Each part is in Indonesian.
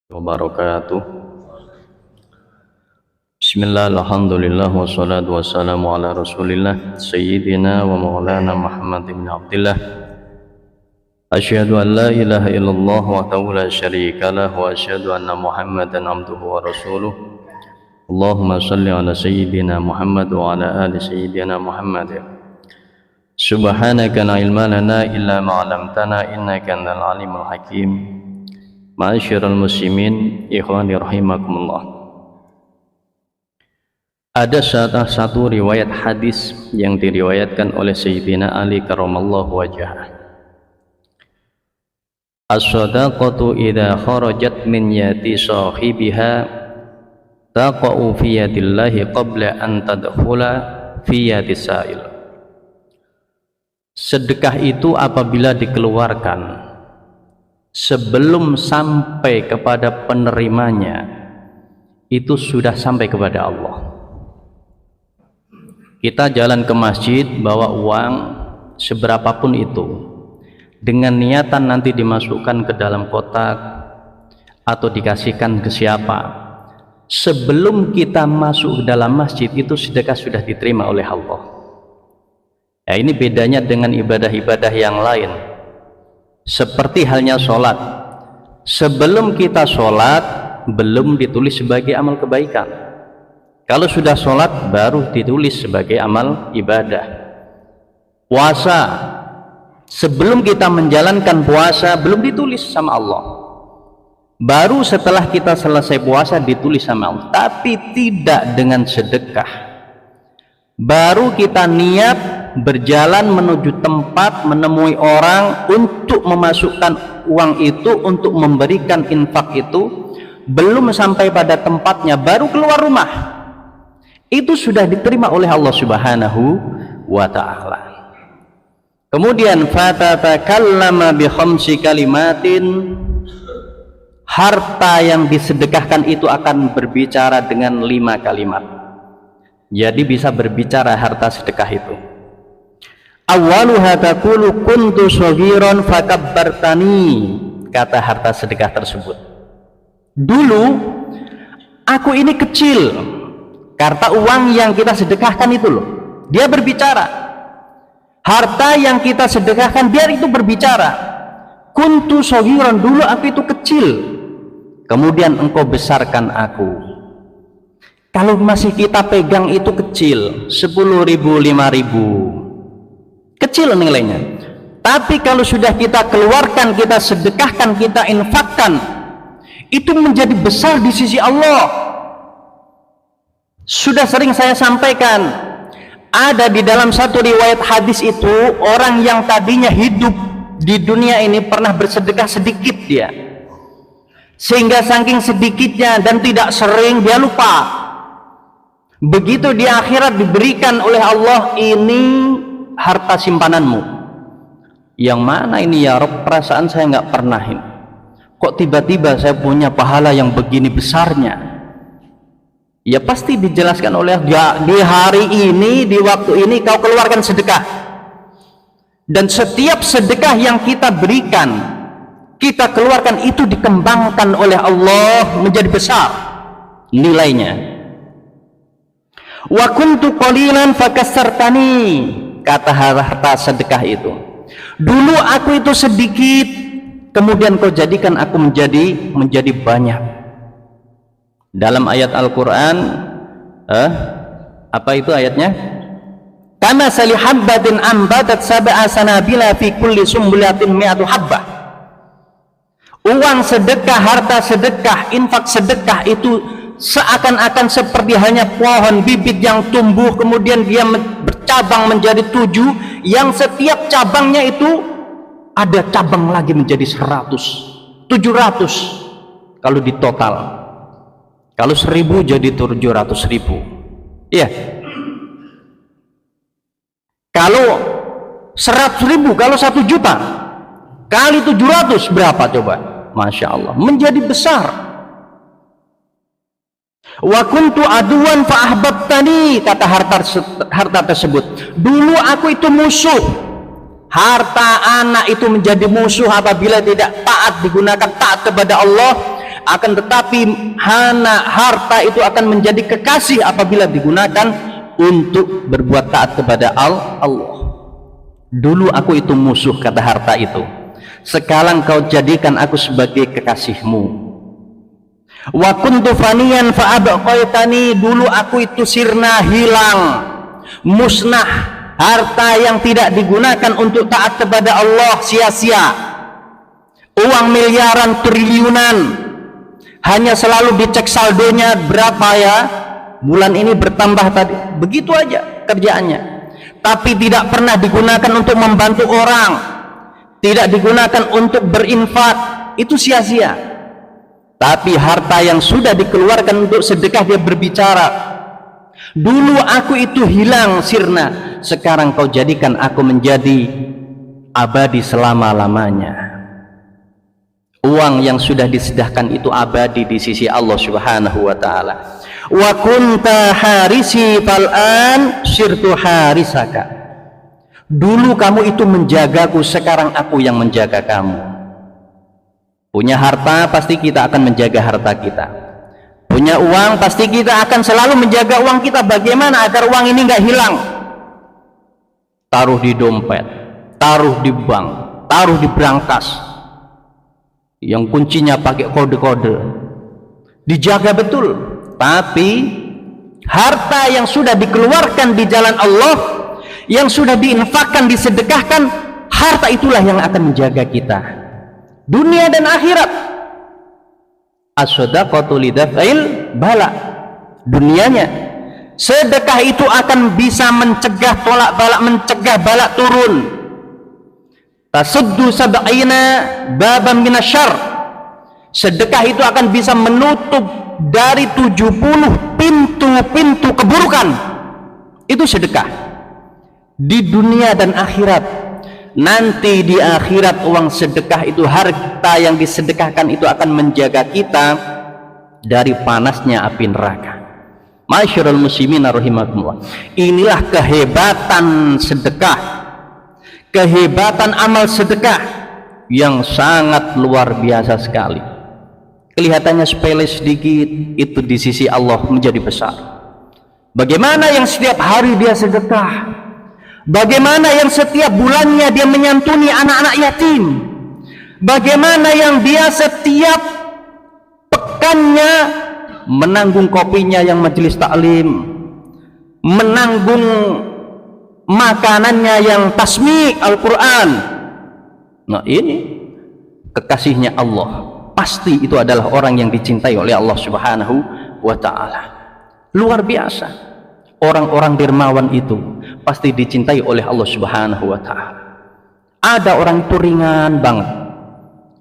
Wabarakatuh. Bismillah, alhamdulillah, wassalatu wassalamu ala rasulillah Sayyidina wa maulana Muhammad ibn Abdillah. Asyhadu an la ilaha illallah wa la syarika lah, wa asyhadu anna Muhammadan abduhu wa rasuluh. Allahumma salli ala Sayyidina Muhammad wa ala ali Sayyidina Muhammad. Subhanaka la ilma lana illa ma 'allamtana innaka antal alimul hakim. Ma'asyiral muslimin, ikhwani rahimakumullah. Ada satu riwayat hadis yang diriwayatkan oleh Sayyidina Ali karramallahu wajhah. As-shadaqatu idza kharajat min yati sahibiha taqa'u fi yadillahi qabla an tadkhula fi yadi sa'il. Sedekah itu apabila dikeluarkan sebelum sampai kepada penerimanya, itu sudah sampai kepada Allah. Kita jalan ke masjid bawa uang seberapapun itu, dengan niatan nanti dimasukkan ke dalam kotak atau dikasihkan ke siapa, sebelum kita masuk ke dalam masjid itu sedekah sudah diterima oleh Allah. Ya, ini bedanya dengan ibadah-ibadah yang lain. Seperti halnya sholat, sebelum kita sholat belum ditulis sebagai amal kebaikan. Kalau sudah sholat baru ditulis sebagai amal ibadah. Puasa, sebelum kita menjalankan puasa belum ditulis sama Allah, baru setelah kita selesai puasa ditulis sama Allah. Tapi tidak dengan sedekah. Baru kita niat berjalan menuju tempat, menemui orang untuk memasukkan uang itu, untuk memberikan infak itu, belum sampai pada tempatnya baru keluar rumah, itu sudah diterima oleh Allah Subhanahu wa ta'ala. Kemudian fatatakallama bi khamsi kalimatin, harta yang disedekahkan itu akan berbicara dengan 5 kalimat. Jadi bisa berbicara harta sedekah itu. Awwaluha taqulu kuntu shaghiran fakabbartani, kata harta sedekah tersebut. Dulu aku ini kecil, karena uang yang kita sedekahkan itu loh, dia berbicara. Harta yang kita sedekahkan biar itu berbicara. Kuntu shaghiran, dulu aku itu kecil, kemudian engkau besarkan aku. Kalau masih kita pegang itu kecil, 10.000, 5.000, kecil nilainya. Tapi kalau sudah kita keluarkan, kita sedekahkan, kita infakkan, itu menjadi besar di sisi Allah. Sudah sering saya sampaikan, ada di dalam satu riwayat hadis itu, orang yang tadinya hidup di dunia ini pernah bersedekah sedikit dia, sehingga saking sedikitnya dan tidak sering dia lupa. Begitu di akhirat diberikan oleh Allah, ini harta simpananmu. Yang mana ini ya Rabb, perasaan saya nggak pernah ini, kok tiba-tiba saya punya pahala yang begini besarnya. Ya pasti dijelaskan oleh dia, di hari ini, di waktu ini kau keluarkan sedekah, dan setiap sedekah yang kita berikan, kita keluarkan, itu dikembangkan oleh Allah menjadi besar nilainya. Wa kuntu qalilan fakassartani, kata harta sedekah itu. Dulu aku itu sedikit, kemudian kau jadikan aku menjadi banyak. Dalam ayat Al-Quran, apa itu ayatnya? Kama sali habbatin ambatat sab'a sanabila fi kulli sumbulatin mi'atu habbah. Uang sedekah, harta sedekah, infak sedekah itu seakan-akan seperti hanya pohon bibit yang tumbuh kemudian dia bercabang menjadi 7, yang setiap cabangnya itu ada cabang lagi menjadi 100, 700 kalau di total. Kalau 1000 jadi 700.000. Iya. Kalau 100.000, kalau 1 juta kali 700 berapa coba? Masya Allah, menjadi besar. Wa kuntu aduwan fa ahbabtani, kata harta tersebut. Dulu aku itu musuh. Harta anak itu menjadi musuh apabila tidak taat, digunakan taat kepada Allah. akan tetapi harta itu akan menjadi kekasih apabila digunakan untuk berbuat taat kepada Allah. Dulu aku itu musuh, kata harta itu, sekarang kau jadikan aku sebagai kekasihmu. Wa kuntu faniyan fa abqaitani, dulu aku itu sirna, hilang, musnah, harta yang tidak digunakan untuk taat kepada Allah, sia-sia. Uang miliaran, triliunan, hanya selalu dicek saldonya berapa ya, bulan ini bertambah tadi, begitu aja kerjaannya, tapi tidak pernah digunakan untuk membantu orang, tidak digunakan untuk berinfak, itu sia-sia. Tapi harta yang sudah dikeluarkan untuk sedekah, dia berbicara, dulu aku itu hilang, sirna, sekarang kau jadikan aku menjadi abadi selama-lamanya. Uang yang sudah disedekahkan itu abadi di sisi Allah Subhanahu wa ta'ala. Wa kunta harisi fal'an sirtu harisaka, dulu kamu itu menjagaku, sekarang aku yang menjaga kamu. Punya harta, pasti kita akan menjaga harta kita. Punya uang, pasti kita akan selalu menjaga uang kita. Bagaimana agar uang ini nggak hilang? Taruh di dompet, taruh di bank, taruh di brankas yang kuncinya pakai kode-kode, dijaga betul. Tapi harta yang sudah dikeluarkan di jalan Allah, yang sudah diinfakkan, disedekahkan, harta itulah yang akan menjaga kita dunia dan akhirat. As-shadaqatu lidaf'il bala, dunianya sedekah itu akan bisa mencegah tolak balak, mencegah balak turun. Tasuddu sab'ina baban minasyarr, sedekah itu akan bisa menutup dari 70 pintu-pintu keburukan. Itu sedekah di dunia dan akhirat. Nanti di akhirat uang sedekah itu, harta yang disedekahkan itu akan menjaga kita dari panasnya api neraka. Masyarul muslimin rahimakumullah. Inilah kehebatan sedekah, kehebatan amal sedekah yang sangat luar biasa sekali. Kelihatannya sepele sedikit, itu di sisi Allah menjadi besar. Bagaimana yang setiap hari dia sedekah, bagaimana yang setiap bulannya dia menyantuni anak-anak yatim, bagaimana yang dia setiap pekannya menanggung kopinya yang majelis taklim, menanggung makanannya yang tasmi' Al-Quran. Nah, ini kekasihnya Allah, pasti itu adalah orang yang dicintai oleh Allah Subhanahu wa ta'ala. Luar biasa. Orang-orang dermawan itu pasti dicintai oleh Allah Subhanahu wa ta'ala. Ada orang itu ringan banget,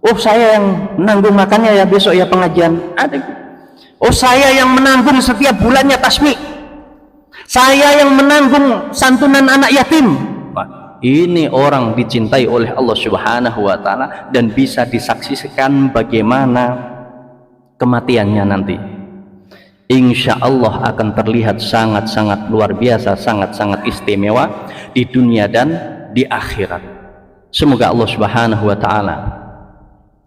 oh saya yang menanggung makannya ya besok ya pengajian, ada. Oh saya yang menanggung setiap bulannya tasmi', saya yang menanggung santunan anak yatim. Nah, ini orang dicintai oleh Allah Subhanahu wa ta'ala dan bisa disaksikan bagaimana kematiannya nanti. Insya Allah akan terlihat sangat-sangat luar biasa, sangat-sangat istimewa di dunia dan di akhirat. Semoga Allah Subhanahu wa ta'ala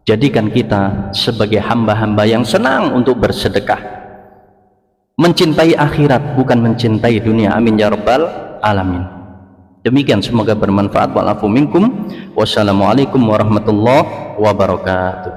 jadikan kita sebagai hamba-hamba yang senang untuk bersedekah, mencintai akhirat bukan mencintai dunia. Amin ya rabbal alamin. Demikian, semoga bermanfaat. Wa'alafu minkum. Wassalamualaikum warahmatullahi wabarakatuh.